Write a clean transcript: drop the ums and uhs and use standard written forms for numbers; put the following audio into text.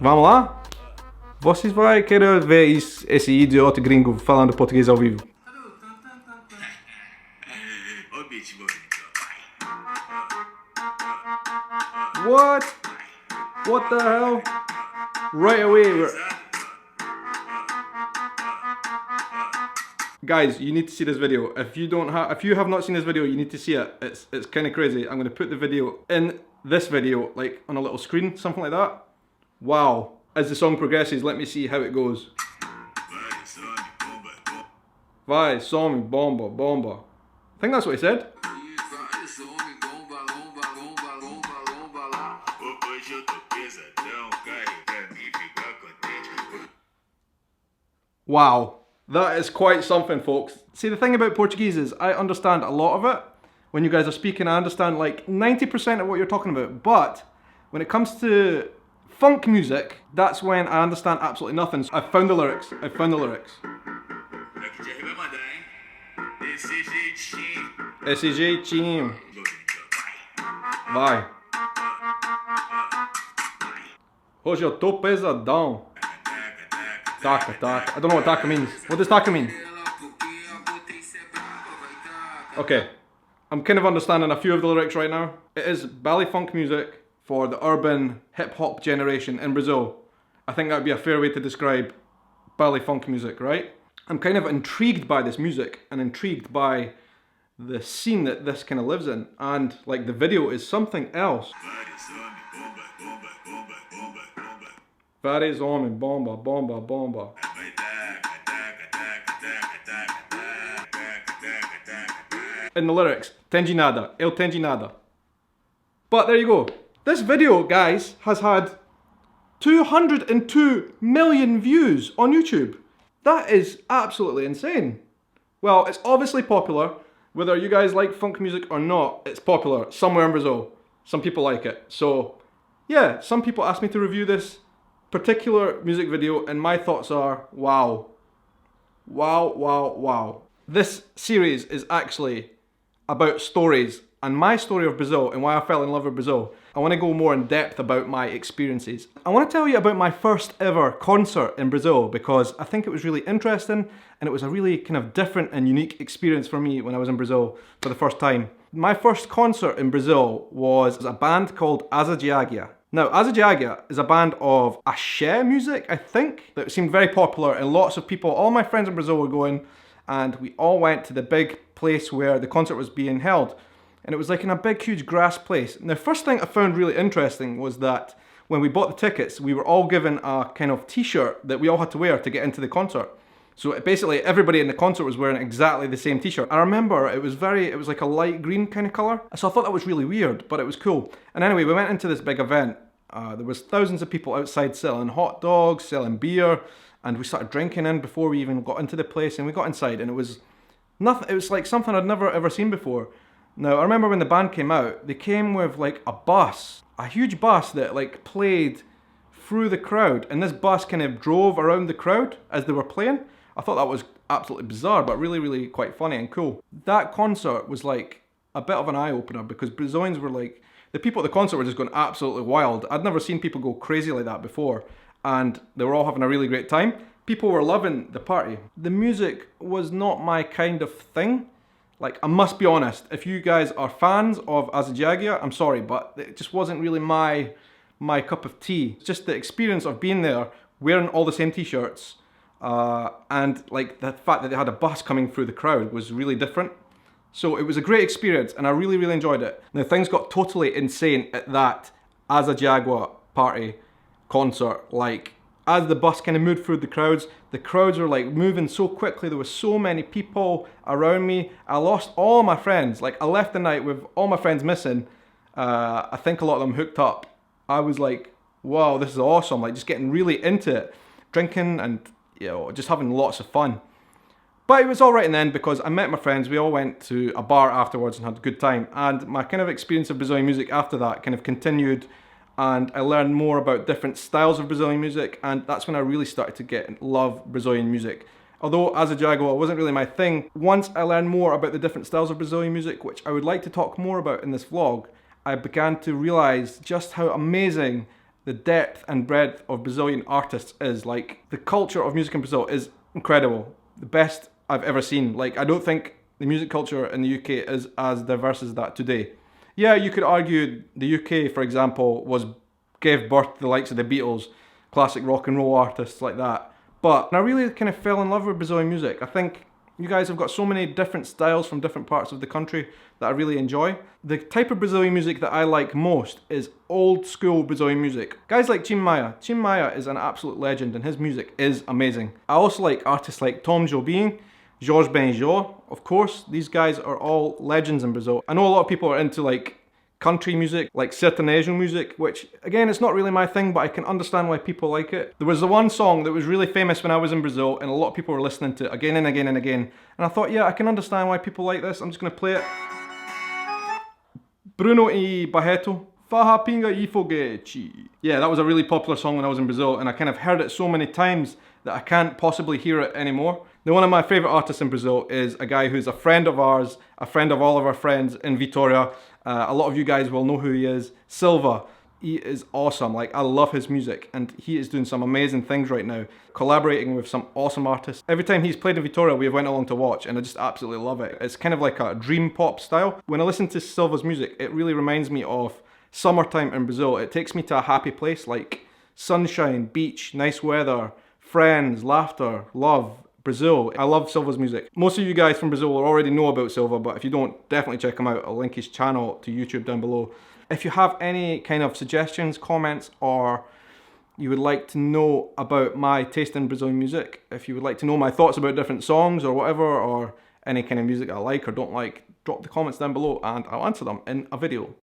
Vamos lá? Vocês vão querer ver esse idiota gringo falando português ao vivo. What? What the hell? Right away. Guys, you need to see this video. If you have not seen this video, you need to see it. It's kind of crazy. I'm going to put the video in this video, like on a little screen, something like that. Wow. As the song progresses, let me see how it goes. Vai, some, bomba, bomba. I think that's what he said. Wow, that is quite something, folks. See, the thing about Portuguese is I understand a lot of it. When you guys are speaking, I understand like 90% of what you're talking about. But when it comes to funk music, that's when I understand absolutely nothing. So I found the lyrics. Esse jeitinho. Vai. Hoje eu tô pesadão. Taca. I don't know what taca means. What does taca mean? Okay. I'm kind of understanding a few of the lyrics right now. It is ballet funk music for the urban hip-hop generation in Brazil. I think that would be a fair way to describe ballet funk music, right? I'm kind of intrigued by this music and intrigued by the scene that this kind of lives in, and like the video is something else. Vários homens, bomba, bomba, bomba. In the lyrics, Tendi nada, eu tendi nada. But there you go. This video, guys, has had 202 million views on YouTube. That is absolutely insane. Well, it's obviously popular. Whether you guys like funk music or not, it's popular somewhere in Brazil. Some people like it. So, yeah, some people asked me to review this particular music video, and my thoughts are, wow. Wow, wow, wow. This series is actually about stories and my story of Brazil and why I fell in love with Brazil. I want to go more in depth about my experiences. I want to tell you about my first ever concert in Brazil because I think it was really interesting and it was a really kind of different and unique experience for me when I was in Brazil for the first time. My first concert in Brazil was a band called Asa de Águia. Now, Asa de Águia is a band of axé music, I think, that seemed very popular and lots of people, all my friends in Brazil were going, and we all went to the big place where the concert was being held. And it was like in a big, huge grass place. And the first thing I found really interesting was that when we bought the tickets, we were all given a kind of t-shirt that we all had to wear to get into the concert. So basically everybody in the concert was wearing exactly the same t-shirt. I remember it was like a light green kind of colour. So I thought that was really weird, but it was cool. And anyway, we went into this big event. There was thousands of people outside selling hot dogs, selling beer, and we started drinking in before we even got into the place, and we got inside and it was nothing. It was like something I'd never ever seen before. Now, I remember when the band came out, they came with like a bus, a huge bus that like played through the crowd, and this bus kind of drove around the crowd as they were playing. I thought that was absolutely bizarre, but really, really quite funny and cool. That concert was like a bit of an eye-opener because Brazilians were like, the people at the concert were just going absolutely wild. I'd never seen people go crazy like that before, and they were all having a really great time. People were loving the party. The music was not my kind of thing. Like, I must be honest, if you guys are fans of Asa de Águia, I'm sorry, but it just wasn't really my cup of tea. Just the experience of being there, wearing all the same t-shirts, and like the fact that they had a bus coming through the crowd was really different. So it was a great experience and I really, really enjoyed it. Now things got totally insane at that Asa de Águia party concert. Like, as the bus kind of moved through the crowds were like moving so quickly. There were so many people around me. I lost all my friends. Like, I left the night with all my friends missing. I think a lot of them hooked up. I was like, wow, this is awesome. Like, just getting really into it. Drinking and, you know, just having lots of fun. But it was all right in the end because I met my friends. We all went to a bar afterwards and had a good time. And my kind of experience of Brazilian music after that kind of continued. And I learned more about different styles of Brazilian music, and that's when I really started to love Brazilian music. Although Asa de Águia wasn't really my thing, once I learned more about the different styles of Brazilian music, which I would like to talk more about in this vlog, I began to realise just how amazing the depth and breadth of Brazilian artists is. Like, the culture of music in Brazil is incredible. The best I've ever seen. Like, I don't think the music culture in the UK is as diverse as that today. Yeah, you could argue the UK, for example, gave birth to the likes of the Beatles, classic rock and roll artists like that. But I really kind of fell in love with Brazilian music. I think you guys have got so many different styles from different parts of the country that I really enjoy. The type of Brazilian music that I like most is old school Brazilian music. Guys like Tim Maia. Tim Maia is an absolute legend and his music is amazing. I also like artists like Tom Jobim, Jorge Benjor, of course. These guys are all legends in Brazil. I know a lot of people are into like country music, like sertanejo music, which again, it's not really my thing, but I can understand why people like it. There was the one song that was really famous when I was in Brazil and a lot of people were listening to it again and again and again. And I thought, yeah, I can understand why people like this. I'm just gonna play it. Bruno e Barreto, Farra, Pinga e Foguete. Yeah, that was a really popular song when I was in Brazil and I kind of heard it so many times that I can't possibly hear it anymore. Now, one of my favourite artists in Brazil is a guy who's a friend of ours, a friend of all of our friends in Vitoria. A lot of you guys will know who he is, Silva. He is awesome, like I love his music and he is doing some amazing things right now, collaborating with some awesome artists. Every time he's played in Vitoria, we went along to watch and I just absolutely love it. It's kind of like a dream pop style. When I listen to Silva's music, it really reminds me of summertime in Brazil. It takes me to a happy place like sunshine, beach, nice weather, friends, laughter, love. Brazil. I love Silva's music. Most of you guys from Brazil will already know about Silva, but if you don't, definitely check him out. I'll link his channel to YouTube down below. If you have any kind of suggestions, comments, or you would like to know about my taste in Brazilian music, if you would like to know my thoughts about different songs or whatever, or any kind of music I like or don't like, drop the comments down below and I'll answer them in a video.